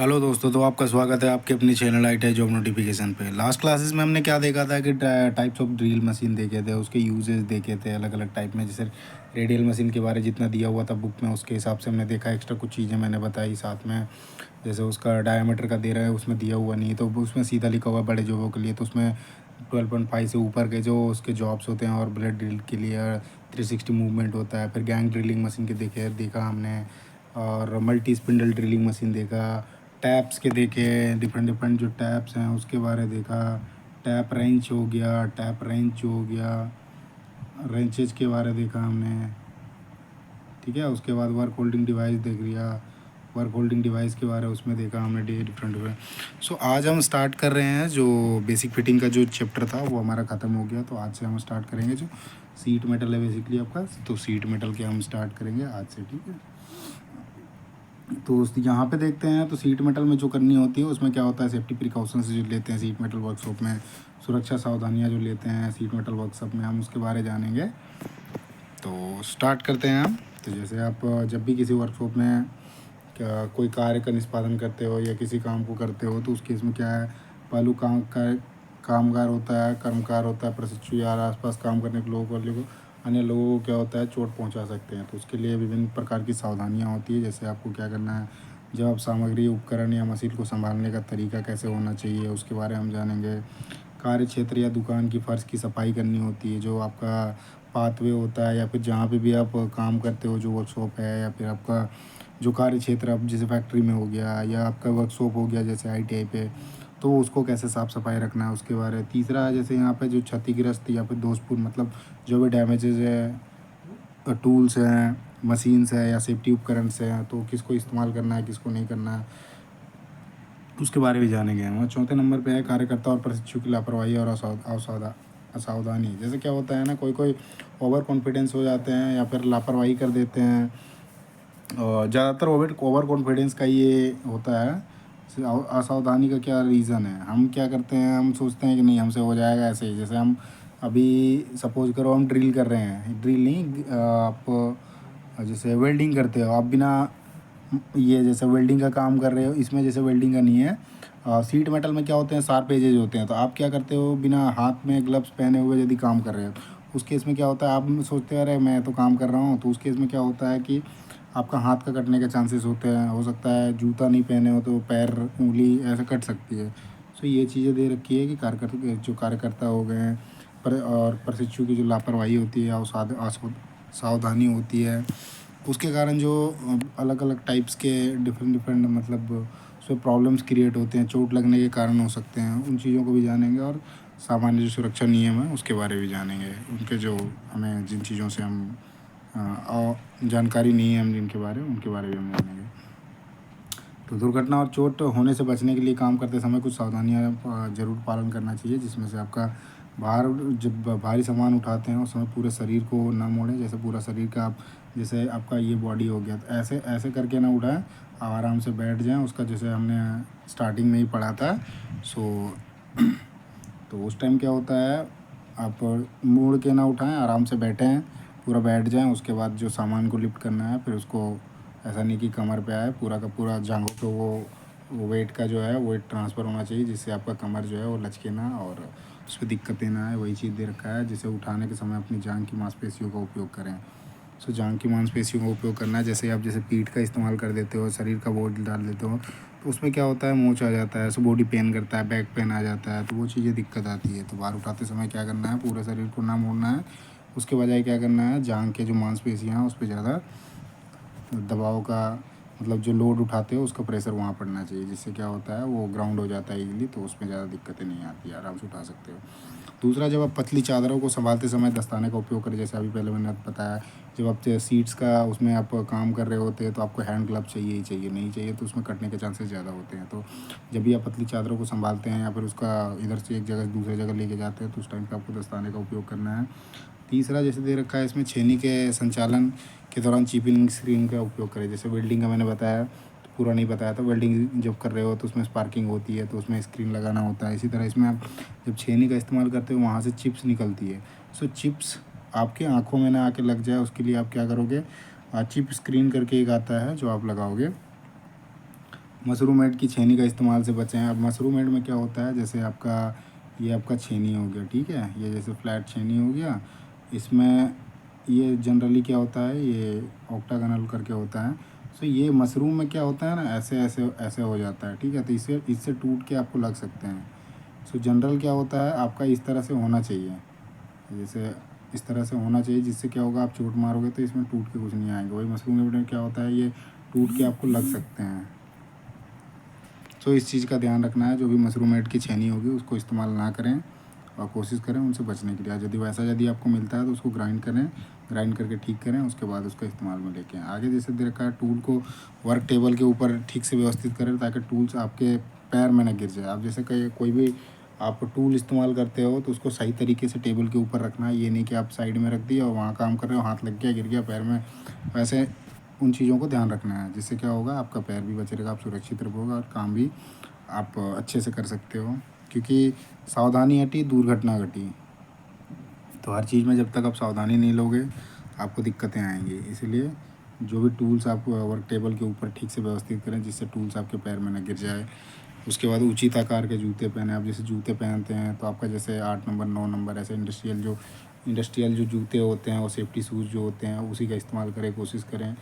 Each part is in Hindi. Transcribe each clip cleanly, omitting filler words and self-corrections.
हेलो दोस्तों, तो आपका स्वागत है आपके अपनी चैनल आई जॉब नोटिफिकेशन पे। लास्ट क्लासेस में हमने क्या देखा था कि टाइप्स ऑफ ड्रिल मशीन देखे थे, उसके यूजेस देखे थे अलग अलग टाइप में। जैसे रेडियल मशीन के बारे जितना दिया हुआ था बुक में उसके हिसाब से हमने देखा। एक्स्ट्रा कुछ चीज़ें मैंने बताई साथ में, जैसे उसका डायमीटर का दे रहा है उसमें दिया हुआ नहीं, तो उसमें सीधा लिखा हुआ है बड़े जॉबों के लिए, तो उसमें 12.5 से ऊपर के जो उसके जॉब्स होते हैं और ब्लड ड्रिल के लिए 360 मूवमेंट होता है। फिर गैंग ड्रिलिंग मशीन के देखा हमने, और मल्टी स्पिंडल ड्रिलिंग मशीन देखा। टैप्स के देखे, डिफरेंट डिफरेंट जो टैप्स हैं उसके बारे देखा। टैप रेंच हो गया, टैप रेंच हो गया, रेंचेज के बारे देखा हमने। ठीक है, उसके बाद वर्क होल्डिंग डिवाइस देख लिया, वर्क होल्डिंग डिवाइस के बारे में उसमें देखा हमने डिफरेंट डिफरेंट। सो आज हम स्टार्ट कर रहे हैं जो बेसिक फिटिंग का जो चैप्टर था वो हमारा ख़त्म हो गया, तो आज से हम स्टार्ट करेंगे जो सीट मेटल है बेसिकली आपका, तो सीट मेटल के हम स्टार्ट करेंगे आज से। ठीक है, तो यहाँ पे देखते हैं तो सीट मेटल में जो करनी होती है उसमें क्या होता है, सेफ्टी प्रिकॉशंस जो लेते हैं सीट मेटल वर्कशॉप में, सुरक्षा सावधानियाँ जो लेते हैं सीट मेटल वर्कशॉप में, हम उसके बारे जानेंगे। तो स्टार्ट करते हैं हम। तो जैसे आप जब भी किसी वर्कशॉप में कोई कार्य का निष्पादन करते हो या किसी काम को करते हो, तो उस केस में क्या है, पहलू कामगार होता है, कर्मकार होता है, प्रशिक्षु या आसपास काम करने के लोगों को अन्य लोगों को क्या होता है, चोट पहुंचा सकते हैं। तो उसके लिए विभिन्न प्रकार की सावधानियां होती है। जैसे आपको क्या करना है, जब आप सामग्री उपकरण या मशीन को संभालने का तरीका कैसे होना चाहिए उसके बारे में हम जानेंगे। कार्य क्षेत्र या दुकान की फर्श की सफाई करनी होती है, जो आपका पाथवे होता है या फिर जहाँ पे भी आप काम करते हो, जो वर्कशॉप है या फिर आपका जो कार्य क्षेत्र अब जैसे फैक्ट्री में हो गया या आपका वर्कशॉप हो गया जैसे आईटीआई पे, तो उसको कैसे साफ़ सफाई रखना है उसके बारे में। तीसरा है जैसे यहाँ पे जो क्षतिग्रस्त या फिर दोषपूर्ण मतलब जो भी डैमेजेज है, टूल्स हैं, मशीन्स है या सेफ्टी उपकरण से हैं, तो किसको इस्तेमाल करना है किसको नहीं करना है उसके बारे में जानेंगे हम। और चौथे नंबर पे है कार्यकर्ता और प्रशिक्षु की लापरवाही और असावधानी। जैसे क्या होता है ना, कोई कोई ओवर कॉन्फिडेंस हो जाते हैं या फिर लापरवाही कर देते हैं, और ज़्यादातर ओवर कॉन्फिडेंस का ये होता है। असावधानी का क्या रीज़न है, हम क्या करते हैं, हम सोचते हैं कि नहीं हमसे हो जाएगा ऐसे ही। जैसे हम अभी सपोज करो हम ड्रिल कर रहे हैं, ड्रिल नहीं, आप जैसे वेल्डिंग करते हो, आप बिना ये जैसे वेल्डिंग का काम कर रहे हो, इसमें जैसे वेल्डिंग का नहीं है, सीट मेटल में क्या होते हैं, शार्प एजेज होते हैं, तो आप क्या करते हो, बिना हाथ में ग्लव्स पहने हुए यदि काम कर रहे हो, उस केस में क्या होता है, आप सोचते हैं अरे मैं तो काम कर रहा हूँ, तो उस केस में क्या होता है कि आपका हाथ का कटने के चांसेस होते हैं। हो सकता है जूता नहीं पहने हो तो पैर उंगली ऐसे कट सकती है। सो ये चीज़ें दे रखी है कि कार्यकर्ता जो कार्यकर्ता हो गए हैं और प्रशिक्षु की जो लापरवाही होती है और सावधानी होती है, उसके कारण जो अलग अलग टाइप्स के डिफरेंट डिफरेंट मतलब उसमें प्रॉब्लम्स क्रिएट होते हैं, चोट लगने के कारण हो सकते हैं, उन चीज़ों को भी जानेंगे। और सामान्य जो सुरक्षा नियम है उसके बारे में भी जानेंगे, उनके जो हमें जिन चीज़ों से हम जानकारी नहीं है हम जिनके बारे में, उनके बारे में हम जानेंगे। तो दुर्घटना और चोट होने से बचने के लिए काम करते समय कुछ सावधानियां ज़रूर पालन करना चाहिए, जिसमें से आपका जब भारी सामान उठाते हैं उस समय पूरे शरीर को ना मोड़ें। जैसे पूरा शरीर का आप जैसे आपका ये बॉडी हो गया, तो ऐसे ऐसे करके ना उठाएं, आराम से बैठ जाएं उसका, जैसे हमने स्टार्टिंग में ही पढ़ा था। सो तो उस टाइम क्या होता है, आप मुड़ के ना उठाएं, आराम से बैठें, पूरा बैठ जाएं। उसके बाद जो सामान को लिफ्ट करना है, फिर उसको ऐसा नहीं कि कमर पे आए, पूरा का पूरा जांघों पे वो वेट का जो है वेट ट्रांसफ़र होना चाहिए, जिससे आपका कमर जो है वो लचके ना और उस पर दिक्कतें ना आए। वही चीज़ दे रखा है, जिसे उठाने के समय अपनी जांघ की मांसपेशियों का उपयोग करें। सो जांघ की मांसपेशियों का उपयोग करना है। जैसे आप जैसे पीठ का इस्तेमाल कर देते हो, शरीर का वजन डाल देते हो, तो उसमें क्या होता है, मोच आ जाता है, सो बॉडी पेन करता है, बैक पेन आ जाता है, तो वो चीज़ें दिक्कत आती है। तो बाहर उठाते समय क्या करना है, पूरे शरीर को ना मोड़ना है, उसके बजाय क्या करना है, जांघ के जो मांसपेशियाँ हैं उस पर ज़्यादा दबाव का मतलब जो लोड उठाते हो उसका प्रेशर वहाँ पड़ना चाहिए, जिससे क्या होता है वो ग्राउंड हो जाता है इजीली, तो उसमें ज़्यादा दिक्कतें नहीं आती, आराम से उठा सकते हो। दूसरा, जब आप पतली चादरों को संभालते समय दस्ताने का उपयोग करें। जैसे अभी पहले मैंने बताया, जब आप सीट्स का उसमें आप काम कर रहे होते हैं तो आपको हैंड ग्लव चाहिए ही चाहिए, नहीं चाहिए तो उसमें कटने के चांसेस ज़्यादा होते हैं। तो जब भी आप पतली चादरों को संभालते हैं या फिर उसका इधर से एक जगह दूसरी जगह लेके जाते हैं, तो उस टाइम पे आपको दस्ताने का उपयोग करना है। तीसरा, जैसे दे रखा है इसमें, छेनी के संचालन के दौरान चिपिंग स्क्रीन का उपयोग करें। जैसे वेल्डिंग का मैंने बताया, तो पूरा नहीं बताया था, वेल्डिंग जब कर रहे हो तो उसमें स्पार्किंग होती है, तो उसमें स्क्रीन लगाना होता है। इसी तरह इसमें आप जब छेनी का इस्तेमाल करते हो वहाँ से चिप्स निकलती है, सो चिप्स आपके आँखों में ना आके लग जाए उसके लिए आप क्या करोगे, चिप स्क्रीन करके एक आता है जो आप लगाओगे, मशरूम हेड की छेनी का इस्तेमाल से बचें। अब मशरूम हेड में क्या होता है, जैसे आपका ये आपका छेनी हो गया, ठीक है, ये जैसे फ्लैट छेनी हो गया, इसमें ये जनरली क्या होता है, ये ऑक्टागोनल करके होता है। सो ये मशरूम में क्या होता है ना, ऐसे ऐसे ऐसे हो जाता है, ठीक है, तो इससे इससे टूट के आपको लग सकते हैं। सो जनरल क्या होता है आपका, इस तरह से होना चाहिए, जैसे इस तरह से होना चाहिए, जिससे क्या होगा, आप चोट मारोगे तो इसमें टूट के कुछ नहीं आएंगे। वही मशरूम में क्या होता है, ये टूट के आपको लग सकते हैं। तो इस चीज़ का ध्यान रखना है, जो भी मशरूम हेड की छेनी होगी उसको इस्तेमाल ना करें और कोशिश करें उनसे बचने के लिए। यदि आपको मिलता है तो उसको ग्राइंड करें, ग्राइंड करके ठीक करें, उसके बाद उसका इस्तेमाल में लेके आएं। आगे जैसे दे रखा है, टूल को वर्क टेबल के ऊपर ठीक से व्यवस्थित करें ताकि टूल्स आपके पैर में ना गिर जाए। आप जैसे कोई भी आप टूल इस्तेमाल करते हो तो उसको सही तरीके से टेबल के ऊपर रखना है। ये नहीं कि आप साइड में रख दिया और वहाँ काम कर रहे हो, हाथ लग गया, गिर गया पैर में, वैसे उन चीज़ों को ध्यान रखना है, जिससे क्या होगा, आपका पैर भी बचे रहेगा, आप सुरक्षित रहोगे और काम भी आप अच्छे से कर सकते हो। क्योंकि सावधानी हटी दुर्घटना घटी। तो हर चीज़ में जब तक आप सावधानी नहीं लोगे आपको दिक्कतें आएंगी। इसलिए जो भी टूल्स आप वर्क टेबल के ऊपर ठीक से व्यवस्थित करें, जिससे टूल्स आपके पैर में न गिर जाए। उसके बाद उचित आकार के जूते पहने। आप जैसे जूते पहनते हैं तो आपका जैसे 8 नंबर 9 नंबर ऐसे इंडस्ट्रियल जो जूते होते हैं, वो सेफ्टी शूज़ जो होते हैं उसी का इस्तेमाल करें, कोशिश करें।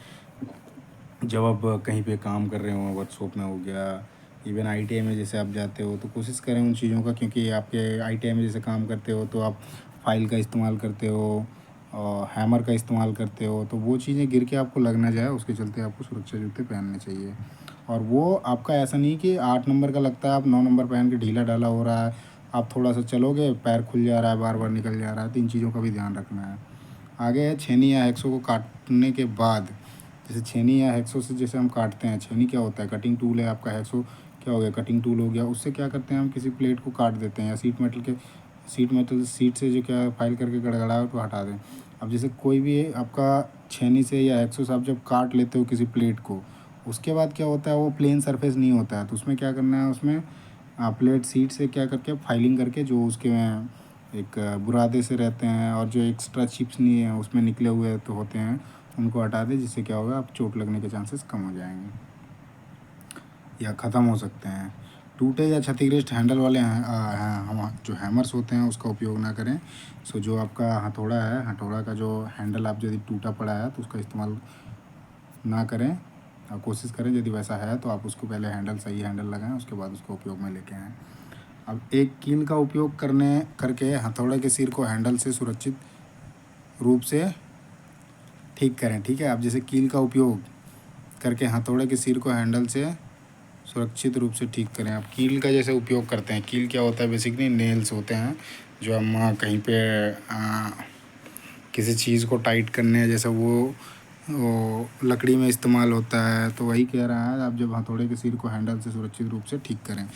जब आप कहीं पे काम कर रहे हो, वर्कशॉप में हो गया, इवन आईटीआई में जैसे आप जाते हो, तो कोशिश करें उन चीज़ों का, क्योंकि आपके आईटीआई में जैसे काम करते हो तो आप फाइल का इस्तेमाल करते हो और हैमर का इस्तेमाल करते हो, तो वो चीज़ें गिर के आपको लग ना जाए, उसके चलते आपको सुरक्षा जूते पहनने चाहिए। और वो आपका ऐसा नहीं कि 8 नंबर का लगता है, आप 9 नंबर पहन के ढीला ढाला हो रहा है, आप थोड़ा सा चलोगे पैर खुल जा रहा है, बार बार निकल जा रहा है, तो इन चीज़ों का भी ध्यान रखना है। आगे है छेनी या हैक्सो को काटने के बाद। जैसे छेनी या हैक्सो से जैसे हम काटते हैं, छेनी क्या होता है, कटिंग टूल है आपका, हैक्सो क्या हो गया, कटिंग टूल हो गया। उससे क्या करते हैं, हम किसी प्लेट को काट देते हैं या सीट से जो क्या फाइल करके गड़गड़ाहट को हटा दें। अब जैसे कोई भी आपका छेनी से या हैक्सो से आप जब काट लेते हो किसी प्लेट को, उसके बाद क्या होता है, वो प्लेन सरफेस नहीं होता है, तो उसमें क्या करना है, उसमें प्लेट सीट से क्या करके फाइलिंग करके जो उसके एक बुरादे से रहते हैं और जो एक्स्ट्रा चिप्स नहीं है उसमें निकले हुए तो होते हैं, उनको हटा दें, जिससे क्या होगा, आप चोट लगने के चांसेस कम हो जाएंगे या ख़त्म हो सकते हैं। टूटे या क्षतिग्रस्त हैंडल वाले हम जो हैमर्स होते हैं उसका उपयोग ना करें। सो जो आपका हथौड़ा है, हथौड़ा का जो हैंडल आप यदि टूटा पड़ा है तो उसका इस्तेमाल ना करें। कोशिश करें यदि वैसा है तो आप उसको पहले सही हैंडल लगाएं, उसके बाद उसको उपयोग में लेके आएँ। अब एक कील का उपयोग करके हथौड़े के सिर को हैंडल से सुरक्षित रूप से ठीक करें, ठीक है। अब जैसे कील का उपयोग करके हथौड़े के सिर को हैंडल से सुरक्षित रूप से ठीक करें। आप कील का जैसे उपयोग करते हैं, कील क्या होता है, बेसिकली नेल्स होते हैं जो हम कहीं पे किसी चीज़ को टाइट करने, जैसे वो लकड़ी में इस्तेमाल होता है, तो वही कह रहा है, आप जब हथौड़े के सिर को हैंडल से सुरक्षित रूप से ठीक करें।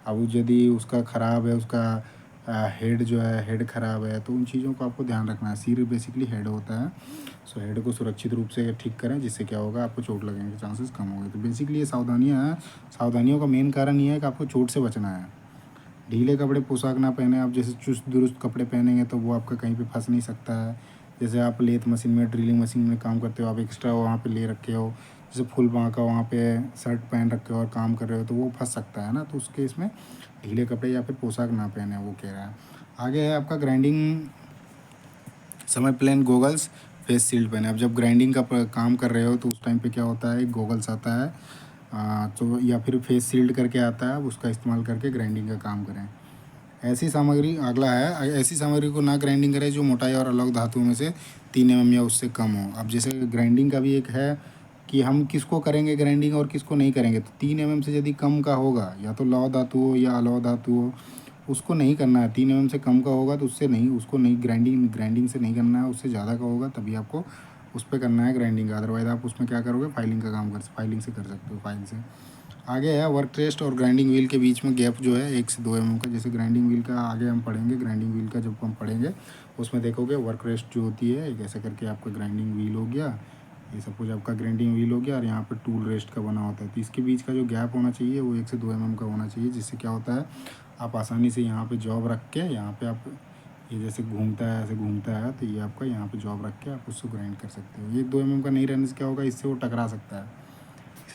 अब यदि उसका ख़राब है, उसका हेड जो है, हेड ख़राब है, तो उन चीज़ों को आपको ध्यान रखना है। सिर बेसिकली हेड होता है, सो हेड को सुरक्षित रूप से ठीक करें, जिससे क्या होगा, आपको चोट लगने के चांसेस कम होंगे। तो बेसिकली ये सावधानियाँ हैं। सावधानियों का मेन कारण ये है कि आपको चोट से बचना है। ढीले कपड़े पोशाक ना पहने। आप जैसे चुस्त दुरुस्त कपड़े पहनेंगे तो वो आपका कहीं पे फंस नहीं सकता है। जैसे आप लेथ मशीन में, ड्रिलिंग मशीन में काम करते हो, आप एक्स्ट्रा वहाँ पे ले रखे हो, जैसे फुल बाँह का वहाँ पे शर्ट पहन रखे हो और काम कर रहे हो, तो वो फंस सकता है ना, तो उस केस में ढीले कपड़े या फिर पोशाक ना पहने, वो कह रहा है। आगे है आपका ग्राइंडिंग समय प्लेन गोगल्स, फेस शील्ड पहने। अब जब ग्राइंडिंग का काम कर रहे हो तो उस टाइम पे क्या होता है, एक गोगल्स आता है, तो या फिर फेस शील्ड करके आता है, उसका इस्तेमाल करके ग्राइंडिंग का काम करें। ऐसी सामग्री, अगला है, ऐसी सामग्री को ना ग्राइंडिंग करें जो मोटाई और अलग धातुओं में से 3 mm या उससे कम हो। अब जैसे ग्राइंडिंग का भी एक है कि हम किसको करेंगे ग्राइंडिंग और किसको नहीं करेंगे। तो 3 mm से यदि कम का होगा, या तो लौह धातु हो या अलौह धातु हो, उसको नहीं करना है। 3 mm से कम का होगा तो उससे नहीं, उसको नहीं, ग्राइंडिंग से नहीं करना है। उससे ज़्यादा का होगा तभी आपको उस पर करना है ग्राइंडिंग का। अदरवाइज़ आप उसमें क्या करोगे, फाइलिंग का काम फाइलिंग से कर सकते हो, फाइल से। आगे है वर्क रेस्ट और ग्राइंडिंग व्हील के बीच में गैप जो है 1 से 2 mm का। जैसे ग्राइंडिंग व्हील का आगे हम पढ़ेंगे, ग्राइंडिंग व्हील का जब हम पढ़ेंगे उसमें देखोगे वर्क रेस्ट जो होती है, एक ऐसे करके आपका ग्राइंडिंग व्हील हो गया, ये सपोज आपका ग्राइंडिंग व्हील हो गया और यहाँ पर टूल रेस्ट का बना होता है, तो इसके बीच का जो गैप होना चाहिए वो 1 से 2 mm का होना चाहिए, जिससे क्या होता है, आप आसानी से यहाँ पे जॉब रख के, यहाँ पे आप ये जैसे घूमता है, ऐसे घूमता है, तो ये आपका यहाँ पे जॉब रख के आप उसको ग्राइंड कर सकते हो। ये 2 mm का नहीं रहने से क्या होगा, इससे वो टकरा सकता है,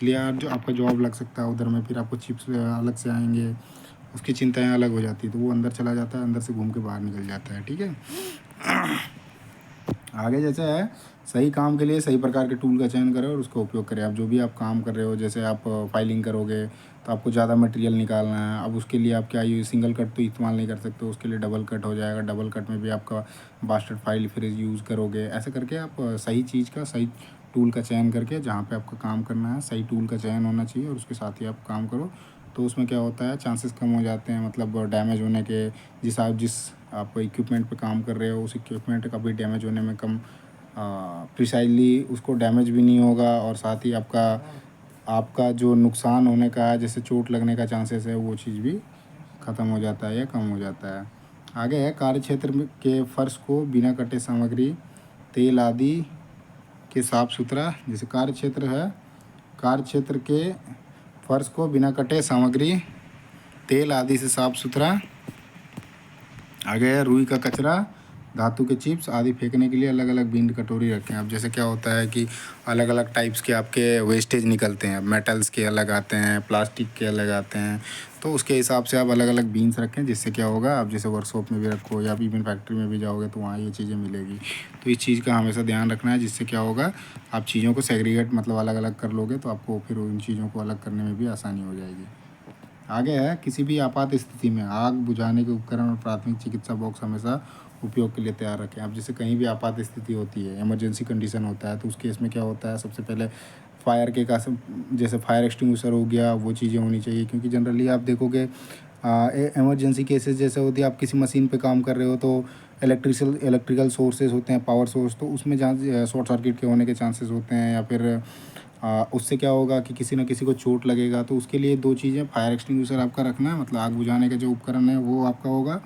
इसलिए यार जो आपका जॉब लग सकता है उधर में, फिर आपको चिप्स अलग से आएंगे, उसकी चिंताएं अलग हो जाती है, तो वो अंदर चला जाता है, अंदर से घूम के बाहर निकल जाता है। ठीक है। आगे जैसे है, सही काम के लिए सही प्रकार के टूल का चयन करें और उसका उपयोग करें। आप जो भी आप काम कर रहे हो, जैसे आप फाइलिंग करोगे तो आपको ज़्यादा मटेरियल निकालना है। अब उसके लिए आप क्या यूज, सिंगल कट तो इस्तेमाल नहीं कर सकते, उसके लिए डबल कट हो जाएगा। डबल कट में भी आपका बास्टर्ड फाइल फिर यूज़ करोगे। ऐसे करके आप सही चीज़ का सही टूल का चयन करके, जहाँ पे आपका काम करना है सही टूल का चयन होना चाहिए और उसके साथ ही आप काम करो। तो उसमें क्या होता है, चांसेस कम हो जाते हैं, मतलब डैमेज होने के। जिस आप इक्विपमेंट पे काम कर रहे हो, उस इक्विपमेंट का भी डैमेज होने में कम प्रिसाइजली उसको डैमेज भी नहीं होगा, और साथ ही आपका आपका जो नुकसान होने का है, जैसे चोट लगने का चांसेस है, वो चीज़ भी ख़त्म हो जाता है या कम हो जाता है। आगे है, कार्य क्षेत्र के फर्श को बिना कटे सामग्री, तेल आदि के साफ सुथरा। जैसे कार्य क्षेत्र है, कार्य क्षेत्र के फर्श को बिना कटे सामग्री, तेल आदि से साफ सुथरा। आगे है, रुई का कचरा, धातु के चिप्स आदि फेंकने के लिए अलग अलग बीन कटोरी रखें। अब जैसे क्या होता है कि अलग अलग टाइप्स के आपके वेस्टेज निकलते हैं, मेटल्स के अलग आते हैं, प्लास्टिक के अलग आते हैं, तो उसके हिसाब से आप अलग अलग बीन्स रखें। जिससे क्या होगा, आप जैसे वर्कशॉप में भी रखो या इवन फैक्ट्री में भी जाओगे तो वहाँ ये चीज़ें मिलेगी। तो इस चीज़ का हमेशा ध्यान रखना है, जिससे क्या होगा, आप चीज़ों को सेग्रीगेट मतलब अलग अलग कर लोगे तो आपको फिर उन चीज़ों को अलग करने में भी आसानी हो जाएगी। आगे है, किसी भी आपात स्थिति में आग बुझाने के उपकरण और प्राथमिक चिकित्सा बॉक्स हमेशा उपयोग के लिए तैयार रखें। अब जैसे कहीं भी आपात स्थिति होती है, इमरजेंसी कंडीशन होता है, तो उस केस में क्या होता है, सबसे पहले फायर के का जैसे फायर एक्सटिंग्विशर हो गया, वो चीज़ें होनी चाहिए। क्योंकि जनरली आप देखोगे इमरजेंसी केसेस जैसे होती है, आप किसी मशीन पे काम कर रहे हो तो इलेक्ट्रिकल सोर्सेज होते हैं, पावर सोर्स, तो उसमें जहाँ शॉर्ट सर्किट के होने के चांसेस होते हैं, या फिर उससे क्या होगा कि किसी न किसी को चोट लगेगा। तो उसके लिए दो चीज़ें, फायर एक्सटिंग्विशर आपका रखना है, मतलब आग बुझाने का जो उपकरण है वो आपका होगा,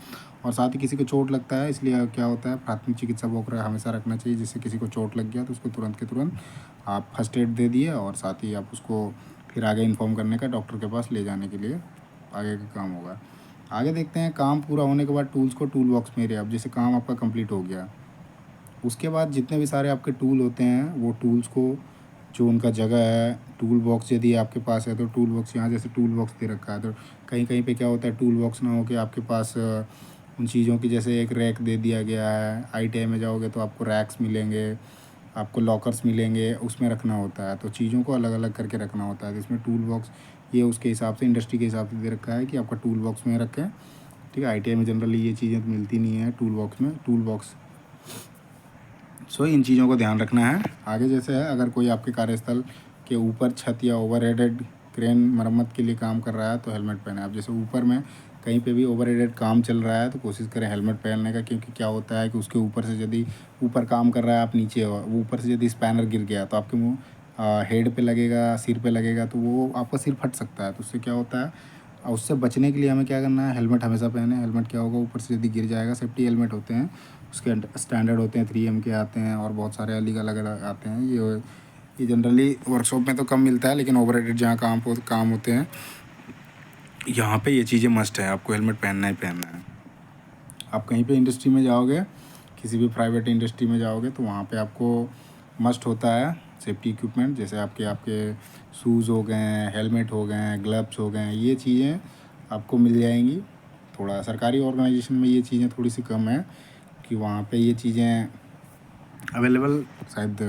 और साथ ही किसी को चोट लगता है, इसलिए क्या होता है, प्राथमिक चिकित्सा बॉक्स हमेशा रखना चाहिए। जिससे किसी को चोट लग गया तो उसको तुरंत के तुरंत आप फर्स्ट एड दे दिए, और साथ ही आप उसको फिर आगे इन्फॉर्म करने का, डॉक्टर के पास ले जाने के लिए आगे का काम होगा। आगे देखते हैं, काम पूरा होने के बाद टूल्स को टूल बॉक्स में रहे। अब जैसे काम आपका कंप्लीट हो गया, उसके बाद जितने भी सारे आपके टूल होते हैं, वो टूल्स को जो उनका जगह है, टूल बॉक्स यदि आपके पास है तो टूल बॉक्स, यहाँ जैसे टूल बॉक्स दे रखा है, तो कहीं कहीं पे क्या होता है, टूल बॉक्स ना हो के आपके पास उन चीज़ों की जैसे एक रैक दे दिया गया है। ITI में जाओगे तो आपको रैक्स मिलेंगे, आपको लॉकर्स मिलेंगे, उसमें रखना होता है। तो चीज़ों को अलग अलग करके रखना होता है। तो इसमें टूल बॉक्स ये उसके हिसाब से, इंडस्ट्री के हिसाब से दे रखा है कि आपका टूल बॉक्स में रखें। ठीक है। ITI में जनरली ये चीज़ें तो मिलती नहीं है टूल बॉक्स में, टूल बॉक्स। सो इन चीज़ों को ध्यान रखना है। आगे जैसे है, अगर कोई आपके कार्यस्थल के ऊपर छत या ओवरहेडेड क्रेन मरम्मत के लिए काम कर रहा है तो हेलमेट पहने। आप जैसे ऊपर में कहीं पे भी ओवरहेडेड काम चल रहा है तो कोशिश करें हेलमेट पहनने का। क्योंकि क्या होता है कि उसके ऊपर से यदि ऊपर काम कर रहा है, आप नीचे हो, वो ऊपर से यदि स्पैनर गिर गया तो आपके मुँह हेड पे लगेगा, सिर पे लगेगा, तो वो आपका सिर फट सकता है। तो उससे क्या होता है, और उससे बचने के लिए हमें क्या करना है, हेलमेट हमेशा पहने। हेलमेट क्या होगा, ऊपर से यदि गिर जाएगा, सेफ्टी हेलमेट होते हैं, उसके स्टैंडर्ड होते हैं, 3M के आते हैं, और बहुत सारे अलग अलग आते हैं। ये जनरली वर्कशॉप में तो कम मिलता है, लेकिन ओवरहेडेड जहाँ काम होते हैं, यहाँ पे ये चीज़ें मस्ट है, आपको हेलमेट पहनना ही पहनना है। आप कहीं पे इंडस्ट्री में जाओगे, किसी भी प्राइवेट इंडस्ट्री में जाओगे, तो वहाँ पे आपको मस्ट होता है सेफ्टी इक्विपमेंट। जैसे आपके शूज़ हो गए, हेलमेट हो गए, ग्लव्स हो गए, ये चीज़ें आपको मिल जाएंगी। थोड़ा सरकारी ऑर्गेनाइजेशन में ये चीज़ें थोड़ी सी कम है कि वहाँ पे ये चीज़ें अवेलेबल शायद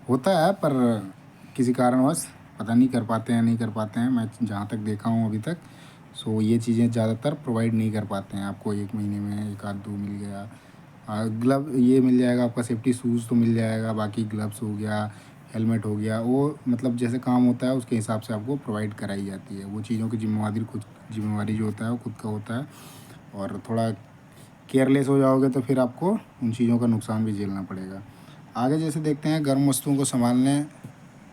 होता है, पर किसी कारणवश पता नहीं कर पाते हैं, नहीं कर पाते हैं। मैं जहाँ तक देखा हूँ अभी तक, सो ये चीज़ें ज़्यादातर प्रोवाइड नहीं कर पाते हैं आपको। 1 महीने में 1 आध 2 मिल गया। ग्लव ये मिल जाएगा आपका, सेफ्टी शूज़ तो मिल जाएगा, बाकी ग्लव्स हो गया, हेलमेट हो गया, वो मतलब जैसे काम होता है उसके हिसाब से आपको प्रोवाइड कराई जाती है। वो चीज़ों की जिम्मेवारी जो होता है वो खुद का होता है। और थोड़ा केयरलेस हो जाओगे तो फिर आपको उन चीज़ों का नुकसान भी झेलना पड़ेगा। आगे जैसे देखते हैं, गर्म वस्तुओं को संभालने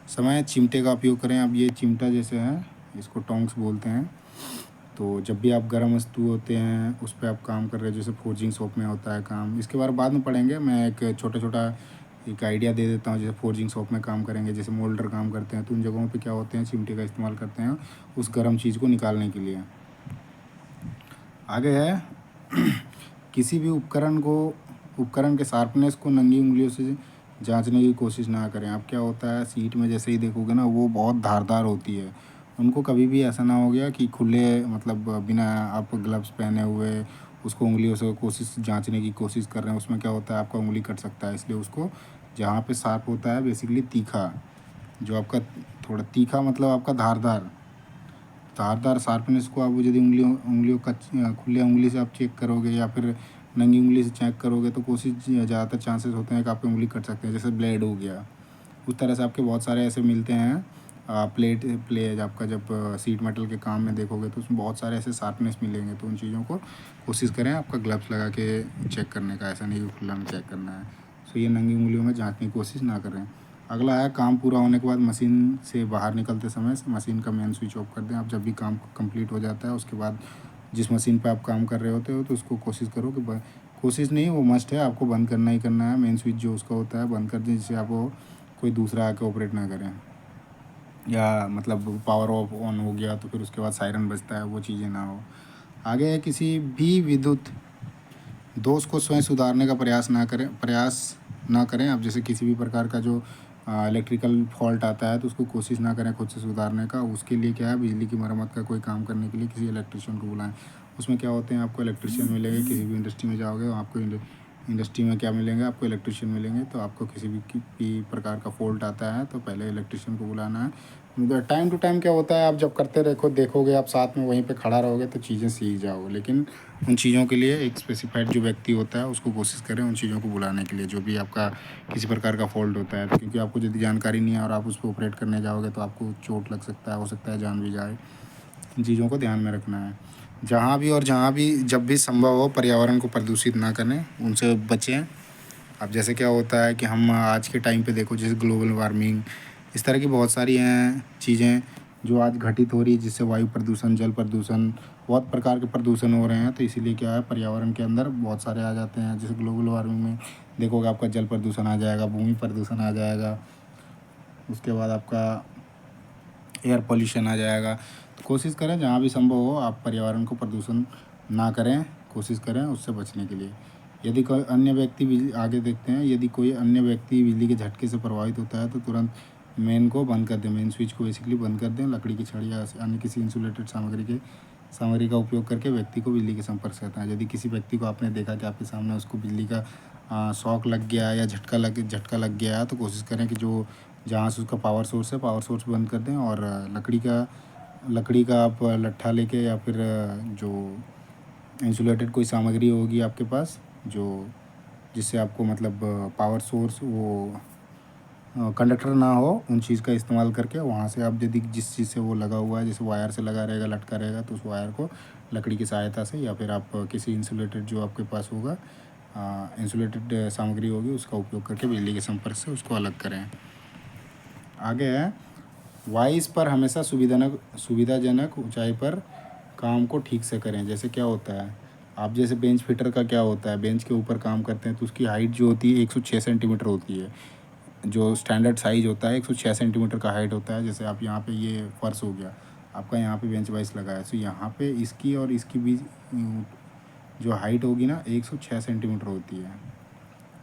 समय चिमटे का उपयोग करें। अब ये चिमटा जैसे है, इसको टोंग्स बोलते हैं। तो जब भी आप गर्म वस्तु होते हैं उस पे आप काम कर रहे हो, जैसे फोर्जिंग शॉप में होता है काम, इसके बारे में बाद में पढ़ेंगे। मैं एक छोटा एक आइडिया दे देता हूँ। जैसे फोर्जिंग शॉप में काम करेंगे, जैसे मोल्डर काम करते हैं, तो उन जगहों पे क्या होते हैं, चिमटे का इस्तेमाल करते हैं उस गर्म चीज़ को निकालने के लिए। आगे है किसी भी उपकरण के शार्पनेस को नंगी उंगलियों से जांचने की कोशिश ना करें। अब क्या होता है, सीट में जैसे ही देखोगे ना वो बहुत धारदार होती है। उनको कभी भी ऐसा ना हो गया कि खुले मतलब बिना आप ग्लव्स पहने हुए उसको उंगलियों से कोशिश जांचने की कोशिश कर रहे हैं, उसमें क्या होता है आपका उंगली कट सकता है। इसलिए उसको जहाँ पे शार्प होता है बेसिकली तीखा, जो आपका थोड़ा तीखा मतलब आपका धारदार धारदार शार्पनेस को आप यदि उंगलियों उंगलियों का खुले उंगली से आप चेक करोगे या फिर नंगी उंगली से चेक करोगे तो कोशिश ज़्यादातर चांसेस होते हैं कि आपकी उंगली कट सकते हैं। जैसे ब्लेड हो गया, उस तरह से आपके बहुत सारे ऐसे मिलते हैं। प्लेज आपका जब सीट मेटल के काम में देखोगे तो उसमें बहुत सारे ऐसे शार्पनेस मिलेंगे। तो उन चीज़ों को कोशिश करें आपका ग्लव्स लगा के चेक करने का, ऐसा नहीं कि खुला में चेक करना है। सो ये नंगी उंगलियों में जांचने की कोशिश ना करें। अगला है, काम पूरा होने के बाद मशीन से बाहर निकलते समय मशीन का मेन स्विच ऑफ कर दें। आप जब भी काम कंप्लीट हो जाता है उसके बाद जिस मशीन पे आप काम कर रहे होते हो तो उसको कोशिश करो कि कोशिश नहीं, वो मस्ट है, आपको बंद करना ही करना है। मेन स्विच जो उसका होता है बंद कर दें, जिससे आप वो कोई दूसरा आके ऑपरेट ना करें। या मतलब पावर ऑफ ऑन हो गया तो फिर उसके बाद सायरन बजता है, वो चीज़ें ना हो। आगे है, किसी भी विद्युत दोष को स्वयं सुधारने का प्रयास ना करें। अब जैसे किसी भी प्रकार का जो इलेक्ट्रिकल फॉल्ट आता है तो उसको कोशिश ना करें खुद से सुधारने का। उसके लिए क्या है, बिजली की मरम्मत का कोई काम करने के लिए किसी इलेक्ट्रिशियन को बुलाएं। उसमें क्या होते हैं, आपको इलेक्ट्रिशियन मिलेंगे। किसी भी इंडस्ट्री में जाओगे आपको इंडस्ट्री में क्या मिलेंगे, आपको इलेक्ट्रिशियन मिलेंगे। तो आपको किसी भी प्रकार का फॉल्ट आता है तो पहले इलेक्ट्रिशियन को बुलाना है। टाइम टू टाइम क्या होता है, आप जब करते देखोगे आप साथ में वहीं पे खड़ा रहोगे तो चीज़ें सीख जाओगे। लेकिन उन चीज़ों के लिए एक स्पेसिफाइड जो व्यक्ति होता है उसको कोशिश करें उन चीज़ों को बुलाने के लिए, जो भी आपका किसी प्रकार का फॉल्ट होता है। क्योंकि आपको यदि जानकारी नहीं है और आप उस पर ऑपरेट करने जाओगे तो आपको चोट लग सकता है, हो सकता है जान भी जाए। इन चीज़ों को ध्यान में रखना है। जहाँ भी जब भी संभव हो पर्यावरण को प्रदूषित ना करें, उनसे बचें। अब जैसे क्या होता है कि हम आज के टाइम पे देखो, जैसे ग्लोबल वार्मिंग, इस तरह की बहुत सारी हैं चीज़ें जो आज घटित हो रही है, जिससे वायु प्रदूषण, जल प्रदूषण, बहुत प्रकार के प्रदूषण हो रहे हैं। तो इसीलिए क्या है, पर्यावरण के अंदर बहुत सारे आ जाते हैं। जैसे ग्लोबल वार्मिंग में देखोगे आपका जल प्रदूषण आ जाएगा, भूमि प्रदूषण आ जाएगा, उसके बाद आपका एयर पोल्यूशन आ जाएगा। तो कोशिश करें जहाँ भी संभव हो आप पर्यावरण को प्रदूषण ना करें, कोशिश करें उससे बचने के लिए। यदि कोई अन्य व्यक्ति बिजली आगे देखते हैं, यदि कोई अन्य व्यक्ति बिजली के झटके से प्रभावित होता है तो तुरंत मेन को बंद कर दें। मेन स्विच को बेसिकली बंद कर दें। लकड़ी की छड़ी या अन्य किसी इंसुलेटेड सामग्री का उपयोग करके व्यक्ति को बिजली के संपर्क से हटाएं। यदि किसी व्यक्ति को आपने देखा कि आपके सामने उसको बिजली का शॉक लग गया या झटका लग गया है तो कोशिश करें कि जो जहाँ से उसका पावर सोर्स है, पावर सोर्स बंद कर दें। और लकड़ी का आप लट्ठा लेके या फिर जो इंसुलेटेड कोई सामग्री होगी आपके पास, जो जिससे आपको मतलब पावर सोर्स वो कंडक्टर ना हो, उन चीज़ का इस्तेमाल करके वहाँ से आप यदि जिस चीज़ से वो लगा हुआ है, जैसे वायर से लगा रहेगा, लटका रहेगा, तो उस वायर को लकड़ी की सहायता से या फिर आप किसी इंसुलेटेड जो आपके पास होगा इंसुलेटेड सामग्री होगी उसका उपयोग करके बिजली के संपर्क से उसको अलग करें। आगे है, वाइस पर हमेशा सुविधाजनक ऊंचाई पर काम को ठीक से करें। जैसे क्या होता है, आप जैसे बेंच फिटर का क्या होता है, बेंच के ऊपर काम करते हैं तो उसकी हाइट जो होती है 106 सेंटीमीटर होती है। जो स्टैंडर्ड साइज़ होता है 106 सेंटीमीटर का हाइट होता है। जैसे आप यहाँ पे ये फर्श हो गया, आपका यहाँ पे बेंच वाइस लगा है, तो यहाँ पे इसकी और इसकी बीच जो हाइट होगी ना 106 सेंटीमीटर होती है।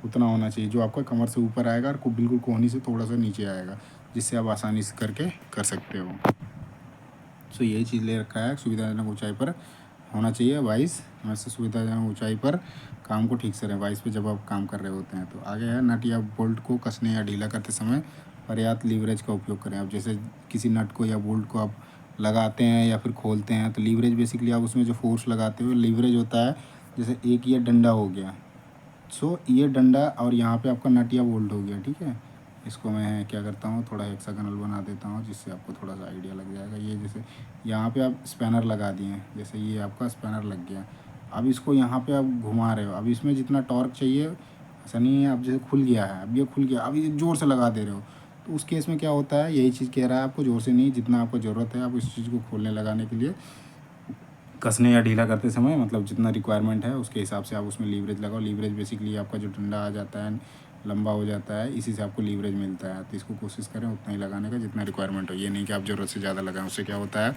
उतना होना चाहिए जो आपका कमर से ऊपर आएगा और बिल्कुल कोहनी से थोड़ा सा नीचे आएगा, जिससे आप आसानी से करके कर सकते हो। सो यही चीज़ ले रखा है, सुविधाजनक ऊंचाई पर होना चाहिए वाइस, हमेशा सुविधाजनक ऊंचाई पर काम को ठीक से रहे वाइस पे जब आप काम कर रहे होते हैं। तो आगे है, नट या बोल्ट को कसने या ढीला करते समय पर्याप्त लीवरेज का उपयोग करें। अब जैसे किसी नट को या बोल्ट को आप लगाते हैं या फिर खोलते हैं तो लीवरेज बेसिकली आप उसमें जो फोर्स लगाते हो लीवरेज होता है। जैसे एक ये डंडा हो गया, सो ये डंडा और यहाँ पे आपका नट या बोल्ट हो गया, ठीक है। इसको मैं क्या करता हूँ, थोड़ा हेक्सागोनल बना देता हूँ जिससे आपको थोड़ा सा आइडिया लग जाएगा। ये जैसे यहाँ पे आप स्पैनर लगा दिए हैं, जैसे ये आपका स्पैनर लग गया। अब इसको यहाँ पे आप घुमा रहे हो, अब इसमें जितना टॉर्क चाहिए ऐसा नहीं है। अब जैसे खुल गया है, अब ये खुल गया, अब ये ज़ोर से लगा दे रहे हो तो उस केस में क्या होता है, यही चीज़ कह रहा है आपको, ज़ोर से नहीं, जितना आपको ज़रूरत है आप इस चीज़ को खोलने लगाने के लिए कसने या ढीला करते समय मतलब जितना रिक्वायरमेंट है उसके हिसाब से आप उसमें लीवरेज लगाओ। लीवरेज बेसिकली आपका जो डंडा आ जाता है लंबा हो जाता है, इसी से आपको लीवरेज मिलता है। तो इसको कोशिश करें उतना ही लगाने का जितना रिक्वायरमेंट हो। ये नहीं कि आप ज़रूरत से ज़्यादा लगाएं, उससे क्या होता है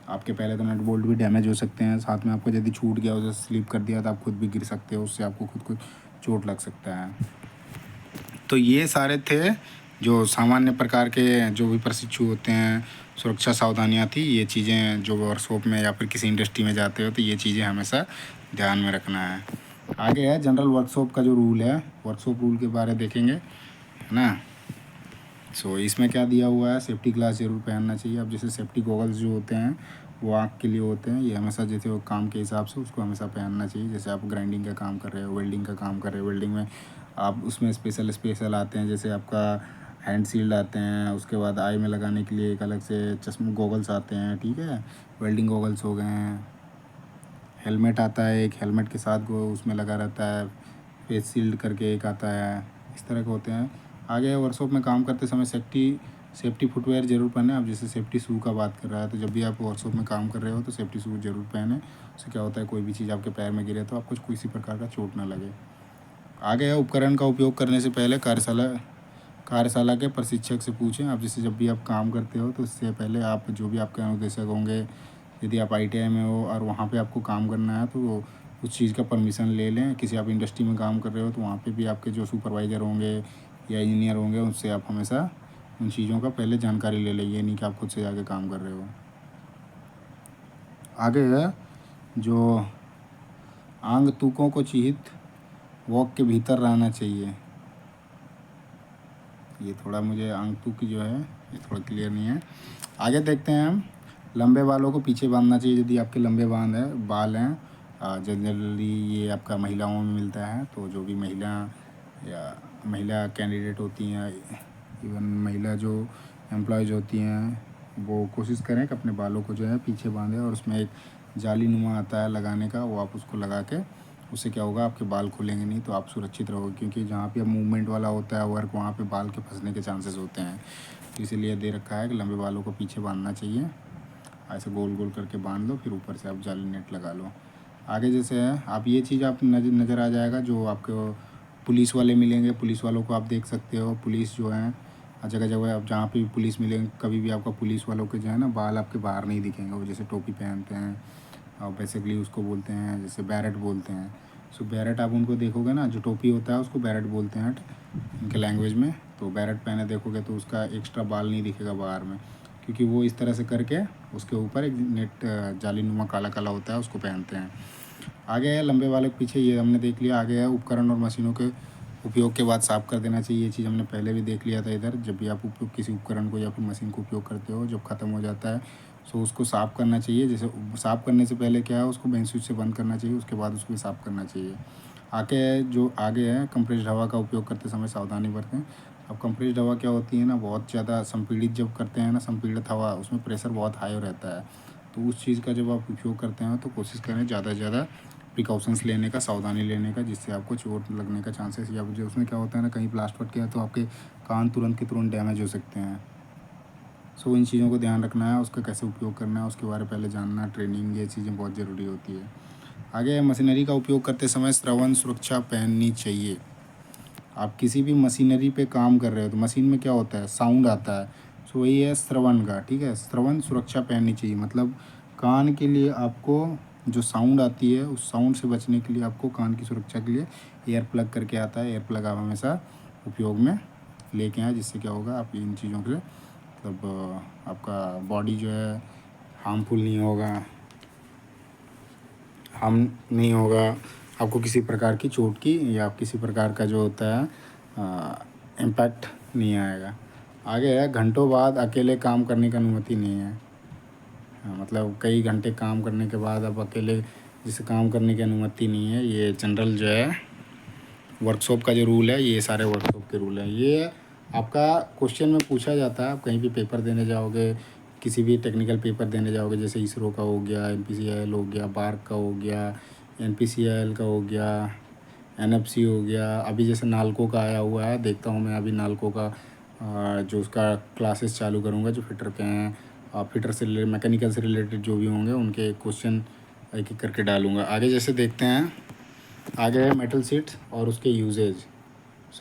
आपके पहले तो नट बोल्ट भी डैमेज हो सकते हैं, साथ में आपको यदि छूट गया उसे स्लिप कर दिया तो आप खुद भी गिर सकते हो, उससे आपको खुद को चोट लग सकता है। तो ये सारे थे जो सामान्य प्रकार के जो भी प्रशिक्षु होते हैं, सुरक्षा सावधानियाँ थी। ये चीज़ें जो वर्कशॉप में या फिर किसी इंडस्ट्री में जाते हो तो ये चीज़ें हमेशा ध्यान में रखना है। आगे है जनरल वर्कशॉप का जो रूल है, वर्कशॉप रूल के बारे देखेंगे, है ना। इसमें क्या दिया हुआ है, सेफ्टी ग्लास जरूर पहनना चाहिए। अब जैसे सेफ्टी गॉगल्स जो होते हैं वो आँख के लिए होते हैं, ये हमेशा जैसे वो काम के हिसाब से उसको हमेशा पहनना चाहिए। जैसे आप ग्राइंडिंग का काम कर रहे हो, वेल्डिंग का काम कर रहे हो, वेल्डिंग में आप उसमें स्पेशल आते हैं, जैसे आपका हैंड शील्ड आते हैं, उसके बाद आई में लगाने के लिए एक अलग से चश्मे गॉगल्स आते हैं, ठीक है, वेल्डिंग गॉगल्स हो गए हैं। हेलमेट आता है, एक हेलमेट के साथ वो उसमें लगा रहता है, फेस शील्ड करके एक आता है, इस तरह के होते हैं। आगे वर्कशॉप में काम करते समय सेफ्टी फुटवेयर ज़रूर पहने। आप जैसे सेफ्टी शू का बात कर रहा है तो जब भी आप वर्कशॉप में काम कर रहे हो तो सेफ्टी शू ज़रूर पहने। उससे क्या होता है, कोई भी चीज़ आपके पैर में गिरे तो आपको किसी प्रकार का चोट ना लगे। आगे है उपकरण का उपयोग करने से पहले कार्यशाला के प्रशिक्षक से पूछें। आप जैसे जब भी आप काम करते हो तो इससे पहले आप जो भी आपके अनुदेशक होंगे, यदि आप ITI में हो और वहाँ पे आपको काम करना है तो उस चीज़ का परमिशन ले लें। किसी आप इंडस्ट्री में काम कर रहे हो तो वहाँ पे भी आपके जो सुपरवाइज़र होंगे या इंजीनियर होंगे उनसे आप हमेशा उन चीज़ों का पहले जानकारी ले लें, ये नहीं कि आप खुद से जाके काम कर रहे हो। आगे है जो आगंतुकों को चिहित वॉक के भीतर रहना चाहिए। ये थोड़ा मुझे आगंतुक जो है ये थोड़ा क्लियर नहीं है। आगे देखते हैं हम। लंबे बालों को पीछे बांधना चाहिए। यदि आपके लंबे बाल हैं, जनरली ये आपका महिलाओं में मिलता है, तो जो भी महिला कैंडिडेट होती हैं, इवन महिला जो एम्प्लॉयज़ होती हैं, वो कोशिश करें कि अपने बालों को जो है पीछे बांधें और उसमें एक जाली नुमा आता है लगाने का, वो आप उसको लगा के, उससे क्या होगा, आपके बाल खुलेंगे नहीं, तो आप सुरक्षित रहोगे। क्योंकि जहाँ पे अब मूवमेंट वाला होता है वर्क, वहाँ पे बाल के फंसने के चांसेस होते हैं। तो इसीलिए दे रखा है कि लंबे बालों को पीछे बांधना चाहिए। ऐसे गोल गोल करके बांध लो, फिर ऊपर से आप जाली नेट लगा लो। आगे जैसे है, आप ये चीज़ आप नज़र आ जाएगा, जो आपको पुलिस वाले मिलेंगे, पुलिस वालों को आप देख सकते हो। पुलिस जो है जगह जगह आप जहाँ पे भी पुलिस मिलेंगे, कभी भी आपका पुलिस वालों के जो है ना बाल आपके बाहर नहीं दिखेंगे। वो जैसे टोपी पहनते हैं और बेसिकली उसको बोलते हैं जैसे बैरेट बोलते हैं। बैरेट आप उनको देखोगे ना, जो टोपी होता है उसको बैरेट बोलते हैं उनके लैंग्वेज में। तो बैरेट पहने देखोगे तो उसका एक्स्ट्रा बाल नहीं दिखेगा बाहर में, क्योंकि वो इस तरह से करके उसके ऊपर एक नेट जाली नुमा काला काला होता है, उसको पहनते हैं। आगे है लंबे वाले के पीछे, ये हमने देख लिया। आगे है उपकरण और मशीनों के उपयोग के बाद साफ़ कर देना चाहिए। ये चीज़ हमने पहले भी देख लिया था इधर। जब भी आप किसी उपकरण को या फिर मशीन को उपयोग करते हो, जब ख़त्म हो जाता है तो उसको साफ़ करना चाहिए। जैसे साफ़ करने से पहले क्या है, उसको मेन स्विच से बंद करना चाहिए, उसके बाद उसको साफ़ करना चाहिए। आगे है कंप्रेस्ड हवा का उपयोग करते समय सावधानी बरतें। अब कंप्रेस्ड हवा क्या होती है ना, बहुत ज़्यादा संपीड़ित जब करते हैं ना, संपीड़ित हवा, उसमें प्रेशर बहुत हाई रहता है। तो उस चीज़ का जब आप उपयोग करते हैं तो कोशिश करें ज़्यादा से ज़्यादा प्रिकॉशंस लेने का, सावधानी लेने का, जिससे आपको चोट लगने का चांसेस, या जो उसमें क्या होता है ना, कहीं ब्लास्ट फट गया तो आपके कान तुरंत के तुरंत डैमेज हो सकते हैं। इन चीज़ों को ध्यान रखना है, उसका कैसे उपयोग करना है उसके बारे में पहले जानना, ट्रेनिंग, ये चीज़ें बहुत ज़रूरी होती है। आगे मशीनरी का उपयोग करते समय श्रवण सुरक्षा पहननी चाहिए। आप किसी भी मशीनरी पे काम कर रहे हो तो मशीन में क्या होता है, साउंड आता है। वही है श्रवण का, ठीक है। श्रवण सुरक्षा पहननी चाहिए, मतलब कान के लिए आपको जो साउंड आती है उस साउंड से बचने के लिए आपको कान की सुरक्षा के लिए एयर प्लग करके आता है। एयर प्लग आप हमेशा उपयोग में लेके आए, जिससे क्या होगा, आप इन चीज़ों से मतलब आपका बॉडी जो है हार्म नहीं होगा, आपको किसी प्रकार की चोट की या किसी प्रकार का जो होता है इम्पैक्ट नहीं आएगा। आगे है घंटों बाद अकेले काम करने की अनुमति नहीं है। मतलब कई घंटे काम करने के बाद अब अकेले जिसे काम करने की अनुमति नहीं है। ये जनरल जो है वर्कशॉप का जो रूल है, ये सारे वर्कशॉप के रूल हैं। ये आपका क्वेश्चन में पूछा जाता है। आप कहीं भी पेपर देने जाओगे, किसी भी टेक्निकल पेपर देने जाओगे, जैसे इसरो का हो गया, NPCL हो गया, बार्क का हो गया, NPCL का हो गया, NFC हो गया। अभी जैसे नालको का आया हुआ है, देखता हूँ मैं अभी नालको का जो उसका क्लासेस चालू करूँगा, जो फिटर के हैं, फिटर से रिलेटेड, मैकेनिकल से रिलेटेड जो भी होंगे उनके क्वेश्चन एक एक करके डालूँगा। आगे जैसे देखते हैं, आगे है मेटल सीट और उसके यूजेज।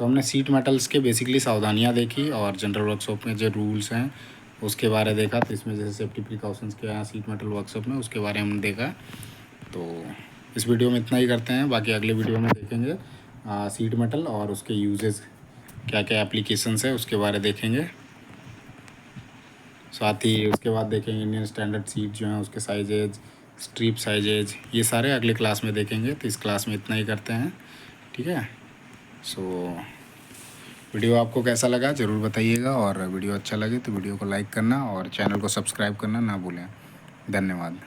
हमने सीट मेटल्स के बेसिकली सावधानियाँ देखी और जनरल वर्कशॉप में जो रूल्स हैं उसके बारे देखा। तो इसमें जैसे सेफ्टी प्रिकॉशंस क्या हैं सीट मेटल वर्कशॉप में, उसके बारे में हमने देखा। तो इस वीडियो में इतना ही करते हैं, बाकी अगले वीडियो में देखेंगे सीट मेटल और उसके यूजेस क्या क्या एप्लीकेशंस है उसके बारे देखेंगे। साथ ही उसके बाद देखेंगे इंडियन स्टैंडर्ड सीट जो है उसके साइजेज, स्ट्रिप साइजेज, ये सारे अगले क्लास में देखेंगे। तो इस क्लास में इतना ही करते हैं, ठीक है। सो वीडियो आपको कैसा लगा ज़रूर बताइएगा, और वीडियो अच्छा लगे तो वीडियो को लाइक करना और चैनल को सब्सक्राइब करना ना भूलें। धन्यवाद।